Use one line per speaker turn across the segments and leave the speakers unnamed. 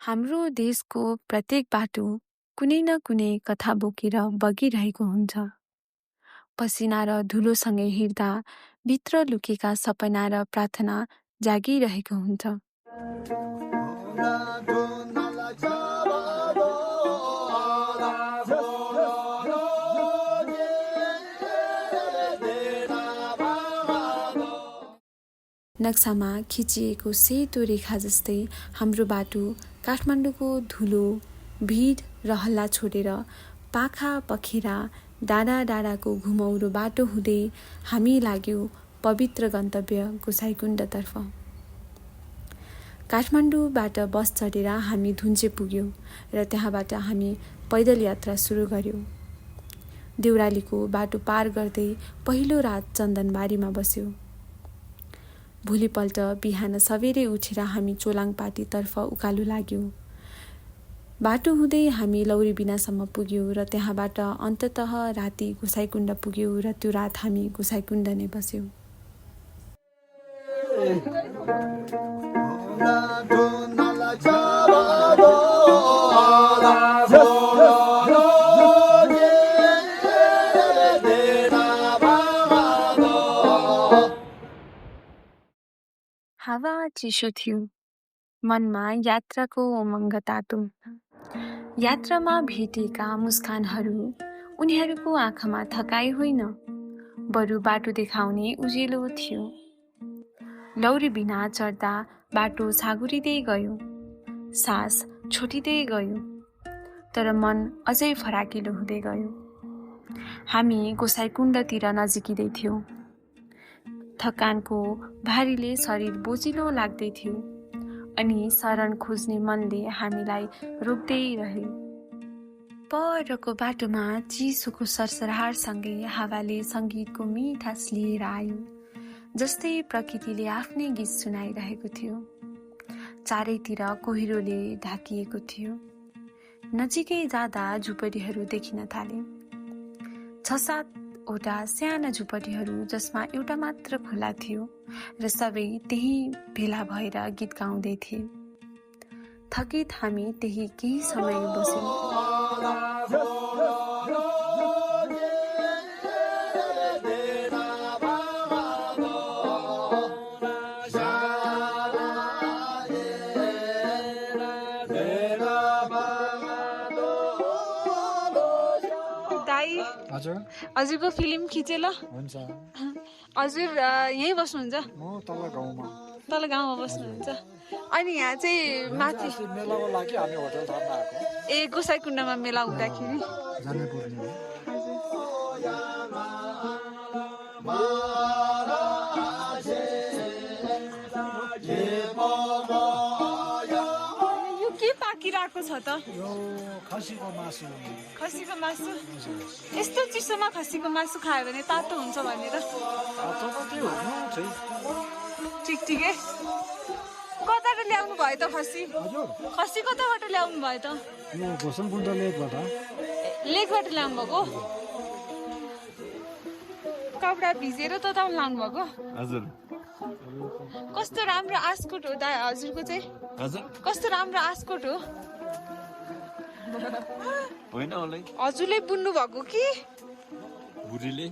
हाम्रो देशको प्रत्येक बाटो कुनै न कुनै कथा बोकेर बगिरहेको हुन्छ। पसिना र धुलोसँगै हिँड्दा भित्र लुकेका सपना र प्रार्थना जागिरहेको हुन्छ। नक्सामा खिचिएको सेतो रेखा जस्तै हाम्रो बाटो काठमाडौँको धुलो, भिड र हल्ला छोडेर पाखा पखेरा डाँडा डाँडाको घुमौरो बाटो हुँदै हामी लाग्यौँ पवित्र गन्तव्य गोसाइँकुण्डतर्फ। काठमाडौँबाट बस चढेर हामी धुन्चे पुग्यौँ र त्यहाँबाट हामी पैदल यात्रा सुरु गर्यौँ। देउरालीको बाटो पार गर्दै पहिलो रात चन्दनबारीमा बस्यौँ। भोलिपल्ट बिहान सबेरै उठेर हामी चोलाङपाटीतर्फ उकालो लाग्यौँ। बाटो हुँदै हामी लौरीबिनासम्म पुग्यौँ र त्यहाँबाट अन्ततः राति गोसाइँकुण्ड पुग्यौँ र त्यो रात हामी गोसाइँकुण्ड नै बस्यौँ। हावा चिसो थियो, मनमा यात्राको उमङ्ग तातो। यात्रामा भेटेका मुस्कानहरू उनीहरूको आँखामा थकाइ होइन, बरु बाटो देखाउने उजेलो थियो। लौरीबिना चढ्दा बाटो छागुरिँदै गयो, सास छोटिँदै गयो, तर मन अझै फराकिलो हुँदै गयो। हामी गोसाइँकुण्डतिर नजिकिँदै थियौँ। थकानको भारीले शरीर बोजिलो लाग्दै थियो अनि शरण खोज्ने मनले हामीलाई रोक्दै रहे। परको बाटोमा चिसोको सरसरारसँगै हावाले सङ्गीतको मिठास लिएर आयो, जस्तै प्रकृतिले आफ्नै गीत सुनाइरहेको थियो। चारैतिर कोहिरोले ढाकिएको थियो। नजिकै जाँदा झुपडीहरू देखिन थाले। 6-7वटा साना झुपडीहरू जसमा एउटा मात्र खुला थियो र सबै त्यही भेला भएर गीत गाउँदै थिए। थकित हामी त्यही केही समय बस्यौँ।
हजुरको फिल्म खिचे ल हुन्छ। हजुर यहीँ बस्नुहुन्छ? म तल गाउँमा बस्नुहुन्छ। अनि यहाँ चाहिँ माथि मेलाको लागि हामी होटल थप्न आएको। ए गोसाइँकुण्डमा मेला हुँदाखेरि यो के पाकिरहेको छ त? यो खसीको मासु। खसीको मासु? यस्तो चिसोमा खसीको मासु खायो भने तातो हुन्छ भनेर? तातो त त्यो हो ठिक ठिकै। कताबाट ल्याउनु भयो त खसी? खसी कताबाट ल्याउनु भयो त? यो गोसाइँकुण्ड लेकबाट। लेकबाट ल्याउनु भएको? कपडा भिजेर त ल्याउनु भएको? हजुर। कस्तो राम्रो आस्कोट हो दाइ हजुरको चाहिँ? हजुर। कस्तो राम्रो आस्कोट हो? होइन होला। हजुरले बुन्नु भएको कि? बुढीले।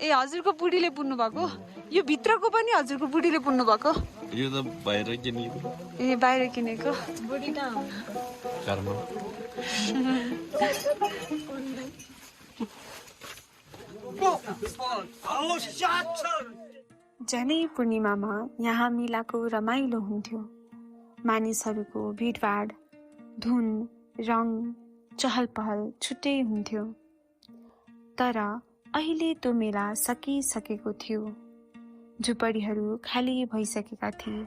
ए हजुरको बुढीले बुन्नु भएको? यो भित्रको पनि हजुरको बुढीले बुन्नु भएको? यो त बाहिर किनेको। ए बाहिर किनेको? बुढी त घरमा।
जनै पूर्णिमामा यहाँ मेलाको रमाइलो हुन्थ्यो। मानिसहरूको भिडभाड, धुन, रङ, चहल पहल छुट्टै हुन्थ्यो। तर अहिले त्यो मेला सकिसकेको थियो। झुपडीहरू खाली भइसकेका थिए,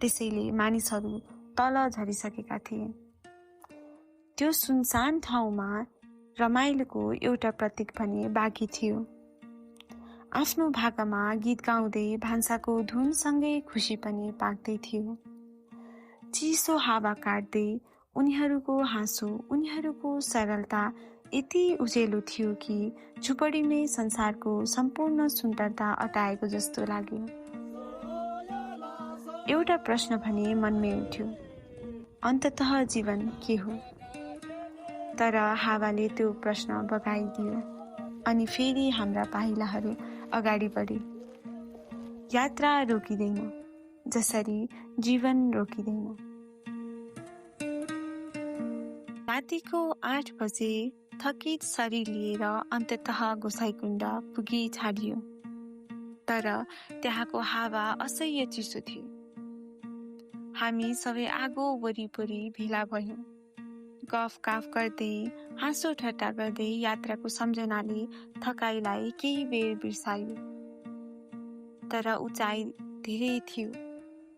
त्यसैले मानिसहरू तल झरिसकेका थिए। त्यो सुनसान ठाउँमा रमाइलोको एउटा प्रतीक पनि बाँकी थियो। आफ्नो भाकामा गीत गाउँदै भान्साको धुनसँगै खुसी पनि पाक्दै थियो। चिसो हावा काट्दै उनीहरूको हाँसो, उनीहरूको सरलता यति उजेलो थियो कि झुपडीमै संसारको सम्पूर्ण सुन्दरता अटाएको जस्तो लाग्यो। एउटा प्रश्न भने मनमै उठ्यो, अन्ततः जीवन के हो? तर हावाले त्यो प्रश्न बगाइदियो अनि फेरि हाम्रा पाइलाहरू अगाडि बढे। यात्रा रोकिँदैन, जसरी जीवन रोकिँदैन। रातिको 8 बजे थकित शरीर लिएर अन्ततः गोसाइकुण्ड पुगी छाडियो। तर त्यहाँको हावा असह्य चिसो थियो। हामी सबै आगो वरिपरि भेला भयौँ। गफ काफ गर्दै हाँसो ठट्टा गर्दै यात्राको सम्झनाले थकाइलाई केही बेर बिर्सायो। तर उचाइ धेरै थियो,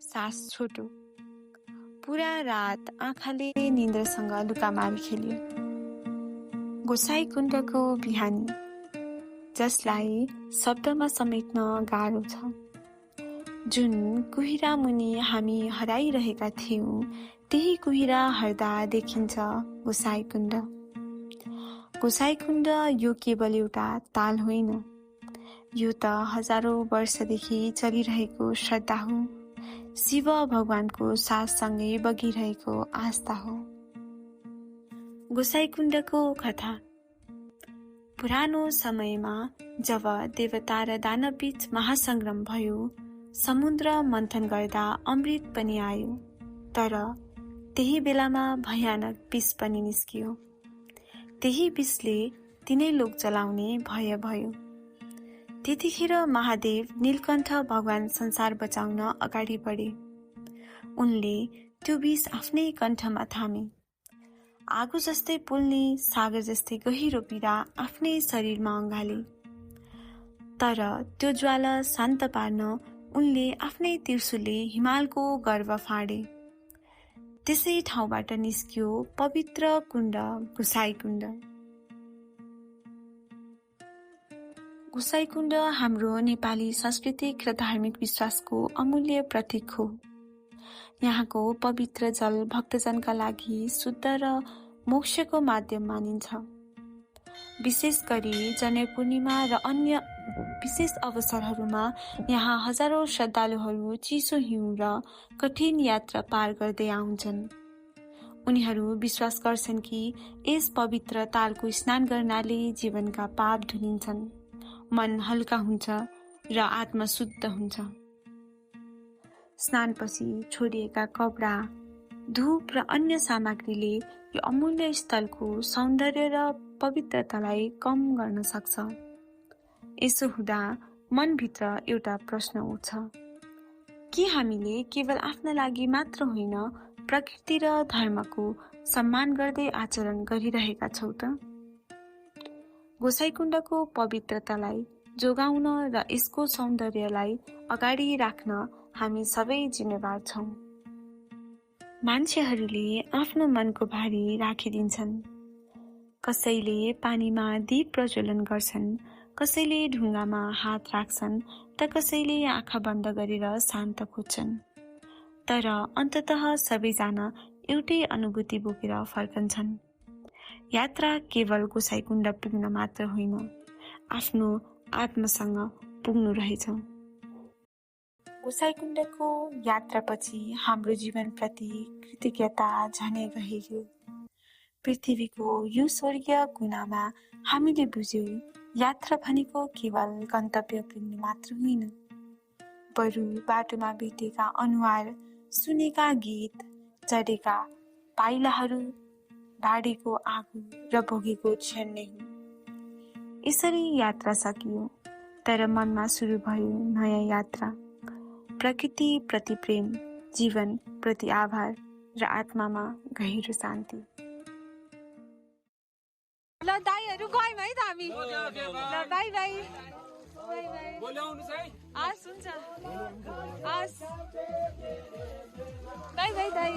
सास छोटो। पुरा रात आँखाले निन्द्रसँग लुकामारी खेल्यो। गोसाइकुण्डको बिहानी, जसलाई शब्दमा समेट्न गाह्रो छ, जुन कुहिरा मुनि हामी हराइरहेका थियौँ, त्यही कुहिरा हर्दा देखिन्छ गोसाइकुण्ड। गोसाइकुण्ड यो केवल एउटा ताल होइन, यो त हजारौं वर्षदेखि चलिरहेको श्रद्धा हो, शिव भगवानको साससँगै बगिरहेको आस्था हो। गोसाइकुण्डको कथा। पुरानो समयमा जब देवता र दानवबीच महासंग्राम भयो, समुद्र मन्थन गर्दा अमृत पनि आयो। तर त्यही बेलामा भयानक विष पनि निस्कियो। त्यही विषले तिनै लोक जलाउने भय भयो। त्यतिखेर महादेव नीलकण्ठ भगवान संसार बचाउन अगाडि बढे। उनले त्यो विष आफ्नै कण्ठमा थामे। आगो जस्तै पोल्ने, सागर जस्तै गहिरो पीडा आफ्नै शरीरमा अँगाले। तर त्यो ज्वाला शान्त पार्न उनले आफ्नै त्रिशूलले हिमालको गर्भ फाडे। त्यसै ठाउँबाट निस्कियो पवित्र कुण्ड गोसाइकुण्ड। गोसाइकुण्ड हाम्रो नेपाली सांस्कृतिक र धार्मिक विश्वासको अमूल्य प्रतीक हो। यहाँको पवित्र जल भक्तजनका लागि शुद्ध र मोक्षको माध्यम मानिन्छ। विशेष गरी जनै पूर्णिमा र अन्य विशेष अवसरहरूमा यहाँ हजारौं श्रद्धालुहरू चिसो हिउँ र कठिन यात्रा पार गर्दै आउँछन्। उनीहरू विश्वास गर्छन् कि यस पवित्र तालको स्नान गर्नाले जीवनका पाप धुलिन्छन्, मन हल्का हुन्छ र आत्मा शुद्ध हुन्छ। स्नानपछि छोडिएका कपडा, धूप र अन्य सामग्रीले यो अमूल्य स्थलको सौन्दर्य र पवित्रतालाई कम गर्न सक्छ। यसो हुँदा मनभित्र एउटा प्रश्न उठ्छ, के हामीले केवल आफ्ना लागि मात्र होइन, प्रकृति र धर्मको सम्मान गर्दै आचरण गरिरहेका छौँ त? गोसाइकुण्डको पवित्रतालाई जोगाउन र यसको सौन्दर्यलाई अगाडि राख्न हामी सबै जिम्मेवार छौँ। मान्छेहरूले आफ्नो मनको भारी राखिदिन्छन्। कसैले पानीमा दीप प्रज्वलन गर्छन्, कसैले ढुङ्गामा हात राख्छन्, त कसैले आँखा बन्द गरेर शान्त खोज्छन्। तर अन्ततः सबैजना एउटै अनुभूति बोकेर फर्कन्छन्। यात्रा केवल गोसाइकुण्ड पुग्न मात्र होइन, आफ्नो आत्मासँग पुग्नु रहेछ। गोसाइकुण्डको यात्रापछि हाम्रो जीवनप्रति कृतज्ञता झनै गहिरो। पृथ्वीको यो स्वर्गीय कुनामा हामीले बुझ्यौं, यात्रा भनेको केवल गन्तव्य पुग्ने मात्र होइन, बरु बाटोमा भेटेका अनुहार, सुनेका गीत, चढेका पाइलाहरू, बाडेको आगो र भोगेको क्षण नै हो। यसरी यात्रा सकियो, तर मनमा सुरु भयो नयाँ यात्रा। प्रकृति प्रति प्रेम, जीवन प्रति आभार र आत्मामा गहिरो शान्ति।
ल दाइहरु गयौँ है त हामी। ल बाई बाई। हस् हुन्छ। हस् बाई बाई दाइ।